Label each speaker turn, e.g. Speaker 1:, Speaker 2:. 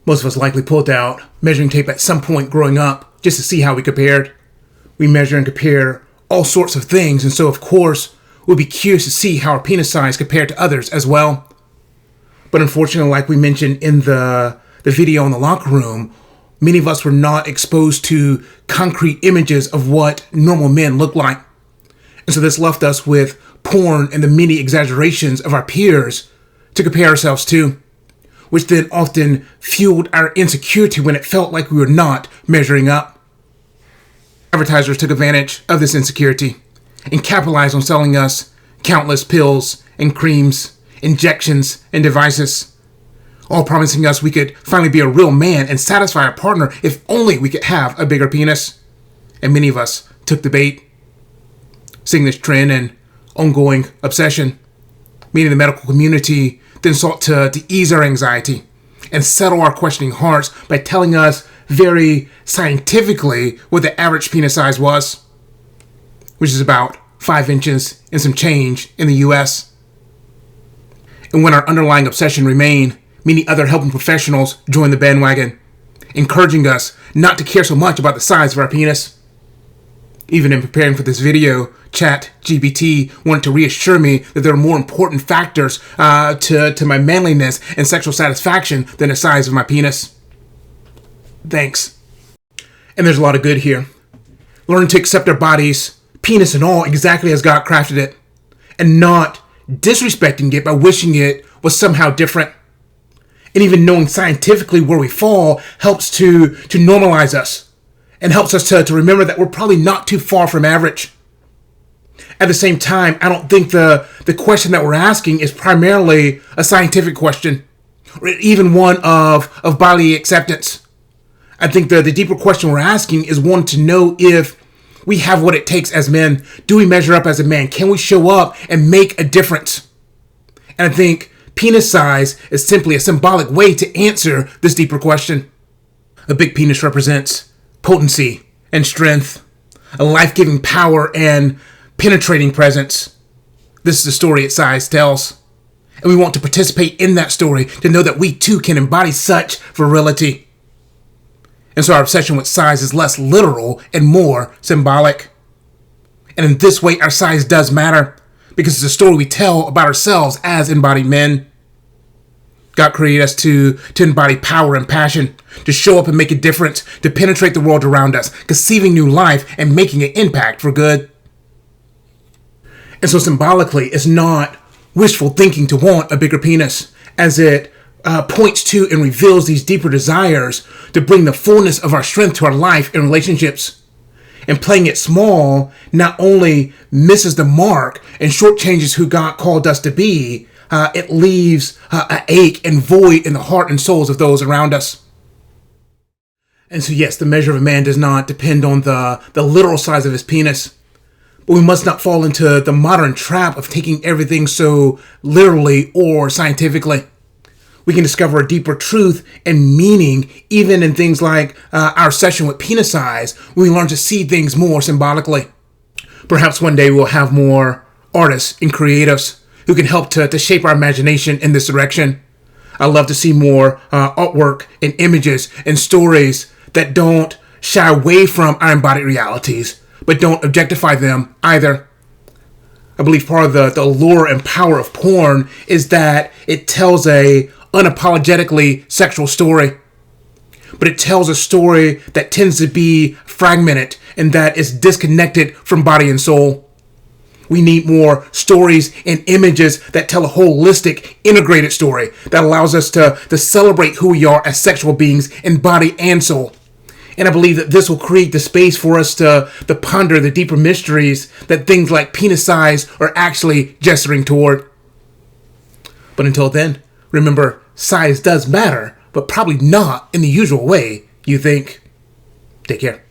Speaker 1: Most of us likely pulled out measuring tape at some point growing up just to see how we compared. We measure and compare all sorts of things, and so of course we'll be curious to see how our penis size compared to others as well. But unfortunately, like we mentioned in the video in the locker room, many of us were not exposed to concrete images of what normal men look like. And so this left us with porn and the many exaggerations of our peers to compare ourselves to, which then often fueled our insecurity when it felt like we were not measuring up. Advertisers took advantage of this insecurity and capitalized on selling us countless pills and creams, injections and devices, all promising us we could finally be a real man and satisfy our partner if only we could have a bigger penis. And many of us took the bait. Seeing this trend and ongoing obsession, many in the medical community then sought to ease our anxiety and settle our questioning hearts by telling us very scientifically what the average penis size was, which is about 5 inches and some change in the US. And when our underlying obsession remained, many other helping professionals joined the bandwagon, encouraging us not to care so much about the size of our penis. Even in preparing for this video, ChatGPT wanted to reassure me that there are more important factors to my manliness and sexual satisfaction than the size of my penis. Thanks. And there's a lot of good here. Learn to accept our bodies, penis and all, exactly as God crafted it, and not disrespecting it by wishing it was somehow different. And even knowing scientifically where we fall helps to normalize us and helps us to remember that we're probably not too far from average. At the same time, I don't think the question that we're asking is primarily a scientific question, or even one of bodily acceptance. I think the deeper question we're asking is one to know if we have what it takes as men. Do we measure up as a man? Can we show up and make a difference? And I think penis size is simply a symbolic way to answer this deeper question. A big penis represents potency and strength, a life-giving power and penetrating presence. This is the story its size tells. And we want to participate in that story to know that we too can embody such virility. And so our obsession with size is less literal and more symbolic. And in this way, our size does matter because it's a story we tell about ourselves as embodied men. God created us to embody power and passion, to show up and make a difference, to penetrate the world around us, conceiving new life and making an impact for good. And so symbolically, it's not wishful thinking to want a bigger penis, as it points to and reveals these deeper desires to bring the fullness of our strength to our life and relationships. And playing it small not only misses the mark and shortchanges who God called us to be, it leaves an ache and void in the heart and souls of those around us. And so yes, the measure of a man does not depend on the literal size of his penis, but we must not fall into the modern trap of taking everything so literally or scientifically. We can discover a deeper truth and meaning even in things like our obsession with penis size when we learn to see things more symbolically. Perhaps one day we'll have more artists and creatives who can help to shape our imagination in this direction. I love to see more artwork and images and stories that don't shy away from our embodied realities, but don't objectify them either. I believe part of the allure and power of porn is that it tells a unapologetically sexual story, but it tells a story that tends to be fragmented and that is disconnected from body and soul. We need more stories and images that tell a holistic, integrated story that allows us to celebrate who we are as sexual beings in body and soul. And I believe that this will create the space for us to ponder the deeper mysteries that things like penis size are actually gesturing toward. But until then, remember, size does matter, but probably not in the usual way you think. Take care.